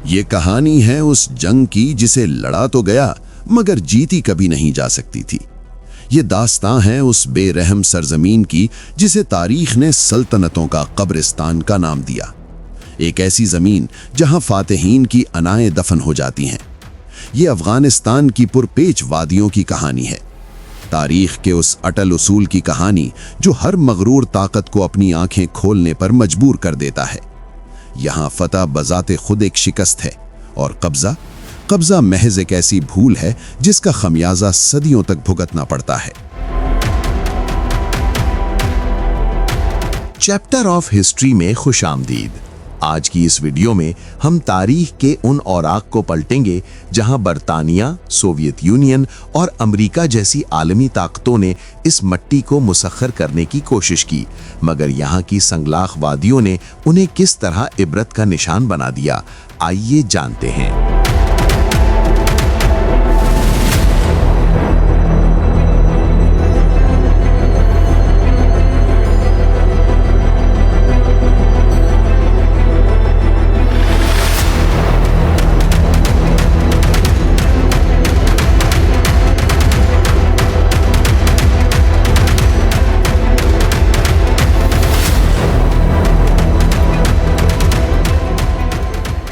یہ کہانی ہے اس جنگ کی جسے لڑا تو گیا مگر جیتی کبھی نہیں جا سکتی تھی۔ یہ داستان ہے اس بے رحم سرزمین کی جسے تاریخ نے سلطنتوں کا قبرستان کا نام دیا، ایک ایسی زمین جہاں فاتحین کی انائیں دفن ہو جاتی ہیں۔ یہ افغانستان کی پرپیچ وادیوں کی کہانی ہے، تاریخ کے اس اٹل اصول کی کہانی جو ہر مغرور طاقت کو اپنی آنکھیں کھولنے پر مجبور کر دیتا ہے۔ یہاں فتح بذات خود ایک شکست ہے اور قبضہ محض ایک ایسی بھول ہے جس کا خمیازہ صدیوں تک بھگتنا پڑتا ہے۔ چیپٹر آف ہسٹری میں خوش آمدید۔ آج کی اس ویڈیو میں ہم تاریخ کے ان اوراق کو پلٹیں گے جہاں برطانیہ، سوویت یونین اور امریکہ جیسی عالمی طاقتوں نے اس مٹی کو مسخر کرنے کی کوشش کی، مگر یہاں کی سنگلاخ وادیوں نے انہیں کس طرح عبرت کا نشان بنا دیا۔ آئیے جانتے ہیں۔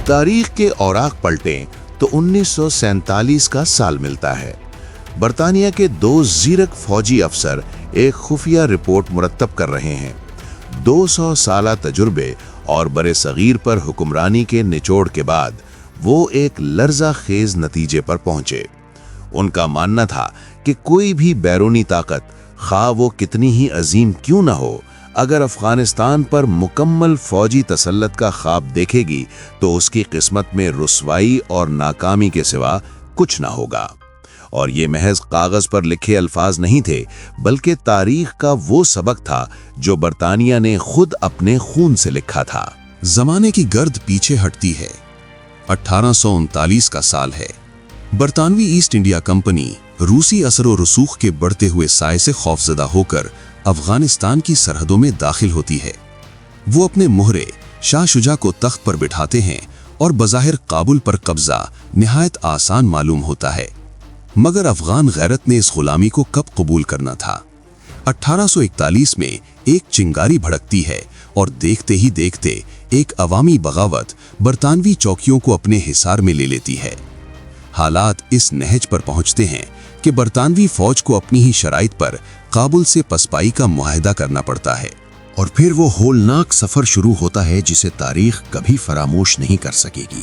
تاریخ کے اوراق پلٹیں تو 1947 کا سال ملتا ہے۔ برطانیہ کے 2 زیرک فوجی افسر ایک خفیہ رپورٹ مرتب کر رہے ہیں۔ 200 سالہ تجربے اور برِ صغیر پر حکمرانی کے نچوڑ کے بعد وہ ایک لرزہ خیز نتیجے پر پہنچے۔ ان کا ماننا تھا کہ کوئی بھی بیرونی طاقت، خواہ وہ کتنی ہی عظیم کیوں نہ ہو، اگر افغانستان پر مکمل فوجی تسلط کا خواب دیکھے گی تو اس کی قسمت میں رسوائی اور ناکامی کے سوا کچھ نہ ہوگا۔ اور یہ محض کاغذ پر لکھے الفاظ نہیں تھے، بلکہ تاریخ کا وہ سبق تھا جو برطانیہ نے خود اپنے خون سے لکھا تھا۔ زمانے کی گرد پیچھے ہٹتی ہے۔ 1839 کا سال ہے۔ برطانوی ایسٹ انڈیا کمپنی روسی اثر و رسوخ کے بڑھتے ہوئے سائے سے خوفزدہ ہو کر افغانستان کی سرحدوں میں داخل ہوتی ہے۔ وہ اپنے مہرے شاہ شجاع کو تخت پر بٹھاتے ہیں اور بظاہر کابل پر قبضہ نہایت آسان معلوم ہوتا ہے، مگر افغان غیرت نے اس غلامی کو کب قبول کرنا تھا؟ 1841 میں ایک چنگاری بھڑکتی ہے اور دیکھتے ہی دیکھتے ایک عوامی بغاوت برطانوی چوکیوں کو اپنے حصار میں لے لیتی ہے۔ حالات اس نہج پر پہنچتے ہیں کہ برطانوی فوج کو اپنی ہی شرائط پر کابل سے پسپائی کا معاہدہ کرنا پڑتا ہے، اور پھر وہ ہولناک سفر شروع ہوتا ہے جسے تاریخ کبھی فراموش نہیں کر سکے گی۔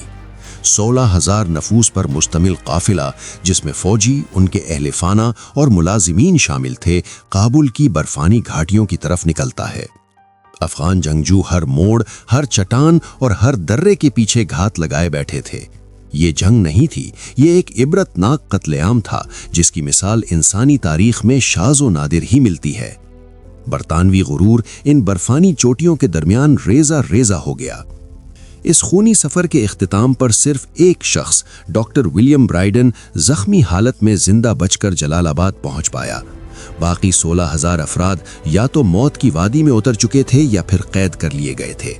16,000 نفوس پر مشتمل قافلہ جس میں فوجی، ان کے اہل خانہ اور ملازمین شامل تھے، کابل کی برفانی گھاٹیوں کی طرف نکلتا ہے۔ افغان جنگجو ہر موڑ، ہر چٹان اور ہر درے کے پیچھے گھات لگائے بیٹھے تھے۔ یہ جنگ نہیں تھی، یہ ایک عبرت ناک قتل عام تھا جس کی مثال انسانی تاریخ میں شاذ و نادر ہی ملتی ہے۔ برطانوی غرور ان برفانی چوٹیوں کے درمیان ریزہ ریزہ ہو گیا۔ اس خونی سفر کے اختتام پر صرف ایک شخص، ڈاکٹر ولیم برائیڈن، زخمی حالت میں زندہ بچ کر جلال آباد پہنچ پایا۔ باقی 16,000 افراد یا تو موت کی وادی میں اتر چکے تھے یا پھر قید کر لیے گئے تھے۔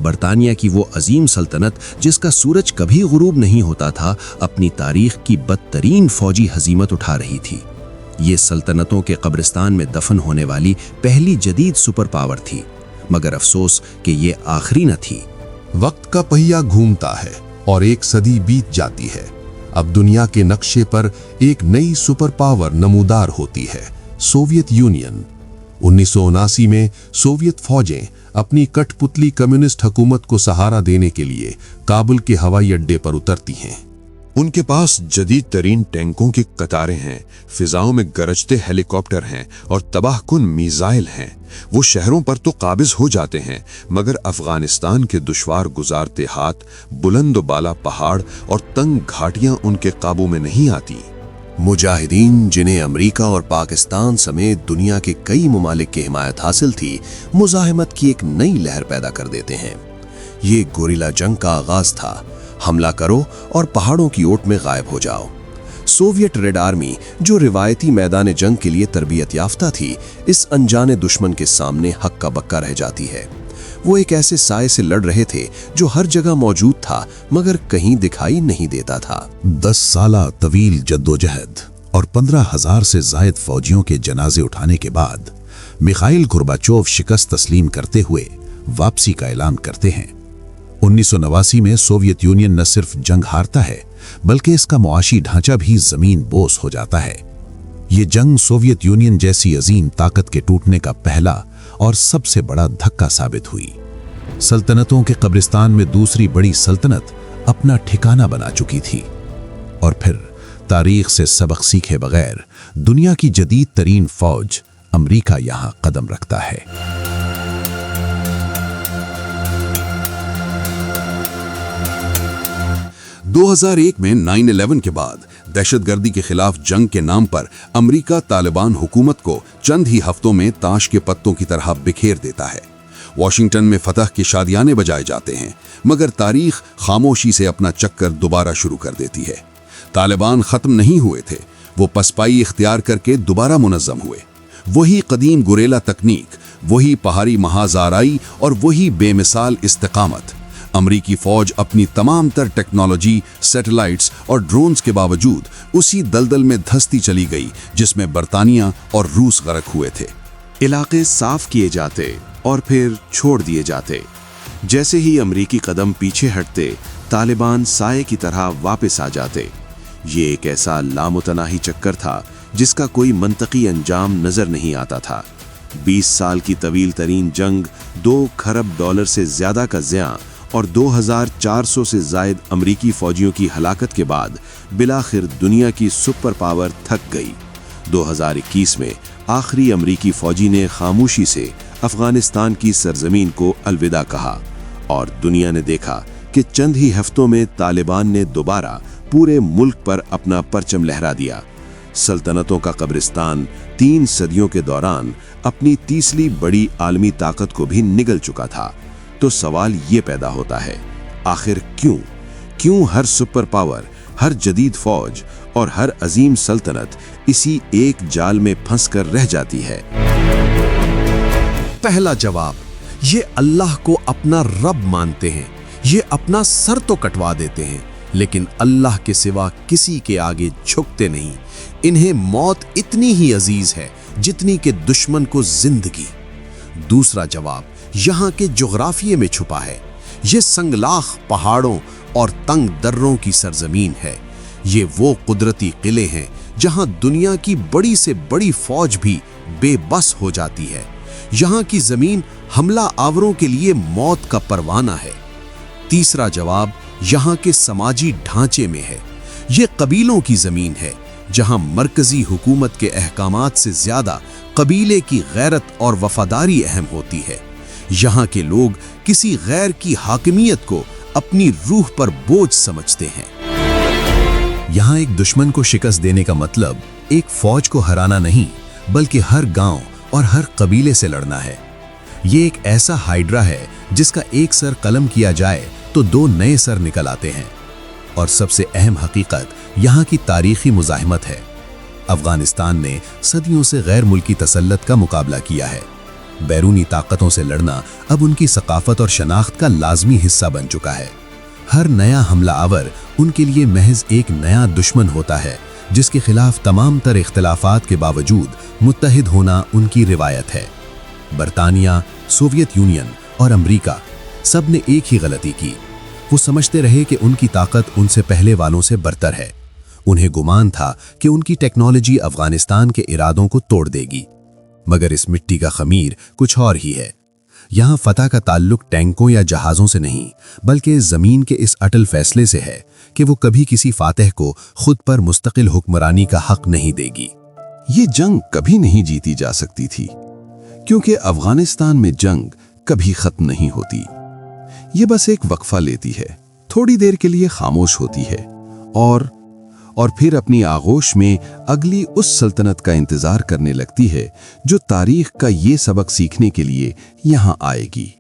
برطانیہ کی وہ عظیم سلطنت جس کا سورج کبھی غروب نہیں ہوتا تھا، اپنی تاریخ کی بدترین فوجی ہزیمت اٹھا رہی تھی۔ یہ سلطنتوں کے قبرستان میں دفن ہونے والی پہلی جدید سپر پاور تھی، مگر افسوس کہ یہ آخری نہ تھی۔ وقت کا پہیہ گھومتا ہے اور ایک صدی بیت جاتی ہے۔ اب دنیا کے نقشے پر ایک نئی سپر پاور نمودار ہوتی ہے، سوویت یونین۔ 1979 میں سوویت فوجیں اپنی کٹ پتلی کمیونسٹ حکومت کو سہارا دینے کے لیے کابل کے ہوائی اڈے پر اترتی ہیں۔ ان کے پاس جدید ترین ٹینکوں کی قطاریں ہیں، فضاؤں میں گرجتے ہیلی کاپٹر ہیں اور تباہ کن میزائل ہیں۔ وہ شہروں پر تو قابض ہو جاتے ہیں، مگر افغانستان کے دشوار گزارتے ہاتھ، بلند و بالا پہاڑ اور تنگ گھاٹیاں ان کے قابو میں نہیں آتی۔ مجاہدین جنہیں امریکہ اور پاکستان سمیت دنیا کے کئی ممالک کی حمایت حاصل تھی، مزاحمت کی ایک نئی لہر پیدا کر دیتے ہیں۔ یہ گوریلا جنگ کا آغاز تھا، حملہ کرو اور پہاڑوں کی اوٹ میں غائب ہو جاؤ۔ سوویت ریڈ آرمی جو روایتی میدان جنگ کے لیے تربیت یافتہ تھی، اس انجان دشمن کے سامنے ہکا بکا رہ جاتی ہے۔ वो एक ऐसे साए से लड़ रहे थे जो हर जगह मौजूद था मगर कहीं दिखाई नहीं देता था। 10 साला तवील जद्दोजहद और 15,000 से जायद फौजियों के जनाजे उठाने के बाद मिखाइल गोर्बाचोव शिकस्त तस्लीम करते हुए वापसी का ऐलान करते हैं। 1989 में सोवियत यूनियन न सिर्फ जंग हारता है बल्कि इसका मुआशी ढांचा भी जमीन बोस हो जाता है। ये जंग सोवियत यूनियन जैसी अजीम ताकत के टूटने का पहला और सबसे बड़ा धक्का साबित हुई। सल्तनतों के कब्रिस्तान में दूसरी बड़ी सल्तनत अपना ठिकाना बना चुकी थी और फिर तारीख से सबक सीखे बगैर दुनिया की जदीद तरीन फौज अमेरिका यहां कदम रखता है। – 2001 में 9/11 के बाद दहशतगर्दी के खिलाफ जंग के नाम पर अमेरिका तालिबान हुकूमत को चंद ही हफ्तों में ताश के पत्तों की तरह बिखेर देता है। वॉशिंगटन में फतह के शादियाने बजाए जाते हैं मगर तारीख खामोशी से अपना चक्कर दोबारा शुरू कर देती है। तालिबान खत्म नहीं हुए थे, वो पसपाई इख्तियार करके दोबारा मुनज़्ज़म हुए। वही कदीम गुरेला तकनीक, वही पहाड़ी महाजाराई और वही बेमिसाल इस्तिकामत। अमरीकी फौज अपनी तमाम तर टेक्नोलॉजी, सैटेलाइट्स और ड्रोन्स के बावजूद उसी दलदल में धंसती चली गई जिसमें बरतानिया और रूस गर्क हुए थे। इलाके साफ किए जाते और फिर छोड़ दिए जाते। जैसे ही अमरीकी कदम पीछे हटते, तालिबान साए की तरह वापस आ जाते। ये एक ऐसा लामुतनाही चक्कर था जिसका कोई मंतकी अंजाम नजर नहीं आता था। 20 साल की तवील तरीन जंग, $2 खरब से ज्यादा का ज़िया और 2400 से जायद अमरीकी फौजियों की हलाकत के बाद बिलाखिर दुनिया की सुपर पावर थक गई। 2021 में आखिरी अमरीकी फौजी ने खामोशी से अफगानिस्तान की सरजमीन को अलविदा कहा और दुनिया ने देखा कि चंद ही हफ्तों में तालिबान ने दोबारा पूरे मुल्क पर अपना परचम लहरा दिया। सल्तनतों का कब्रिस्तान 3 सदियों के दौरान अपनी तीसरी बड़ी आलमी ताकत को भी निगल चुका था। तो सवाल ये पैदा होता है, आखिर क्यों हर सुपर पावर, हर जदीद फौज और हर अजीम सल्तनत इसी एक जाल में फंस कर रह जाती है? पहला जवाब, ये अल्लाह को अपना रब मानते हैं। ये अपना सर तो कटवा देते हैं लेकिन अल्लाह के सिवा किसी के आगे झुकते नहीं। इन्हें मौत इतनी ही अजीज है जितनी कि दुश्मन को जिंदगी। दूसरा जवाब यहाँ के जोग्राफिये में छुपा है। ये संगलाख पहाड़ों और तंग दर्रों की सरजमीन है। ये वो कुदरती किले हैं जहाँ दुनिया की बड़ी से बड़ी फौज भी बेबस हो जाती है। यहाँ की जमीन हमला आवरों के लिए मौत का परवाना है। तीसरा जवाब यहाँ के समाजी ढांचे में है। ये कबीलों की जमीन है जहाँ मरकजी हुकूमत के अहकामात से ज्यादा कबीले की गैरत और वफादारी अहम होती है। यहाँ के लोग किसी गैर की हाकिमियत को अपनी रूह पर बोझ समझते हैं। यहाँ एक दुश्मन को शिकस्त देने का मतलब एक फौज को हराना नहीं बल्कि हर गांव और हर कबीले से लड़ना है। ये एक ऐसा हाइड्रा है जिसका एक सर कलम किया जाए तो 2 नए सर निकल आते हैं। और सबसे अहम हकीकत यहाँ की तारीखी मुजाहिमत है। अफगानिस्तान ने सदियों से गैर मुल्की तसल्लत का मुकाबला किया है। बैरूनी ताकतों से लड़ना अब उनकी सकाफत और शनाख्त का लाजमी हिस्सा बन चुका है। हर नया हमला आवर उनके लिए महज एक नया दुश्मन होता है जिसके खिलाफ तमाम तर इख्तिलाफात के बावजूद मुत्तहिद होना उनकी रिवायत है। बरतानिया, सोवियत यूनियन और अमेरिका सब ने एक ही गलती की। वो समझते रहे कि उनकी ताकत उनसे पहले वालों से बरतर है। उन्हें गुमान था कि उनकी टेक्नोलॉजी अफगानिस्तान के इरादों को तोड़ देगी, मगर इस मिट्टी का खमीर कुछ और ही है। यहाँ फतह का ताल्लुक टैंकों या जहाज़ों से नहीं बल्कि ज़मीन के इस अटल फैसले से है कि वो कभी किसी फातह को खुद पर मुस्तकिल हुक्मरानी का हक नहीं देगी। ये जंग कभी नहीं जीती जा सकती थी क्योंकि अफगानिस्तान में जंग कभी खत्म नहीं होती। ये बस एक वक्फा लेती है, थोड़ी देर के लिए खामोश होती है और फिर अपनी आगोश में अगली उस सल्तनत का इंतजार करने लगती है जो तारीख का ये सबक सीखने के लिए यहाँ आएगी।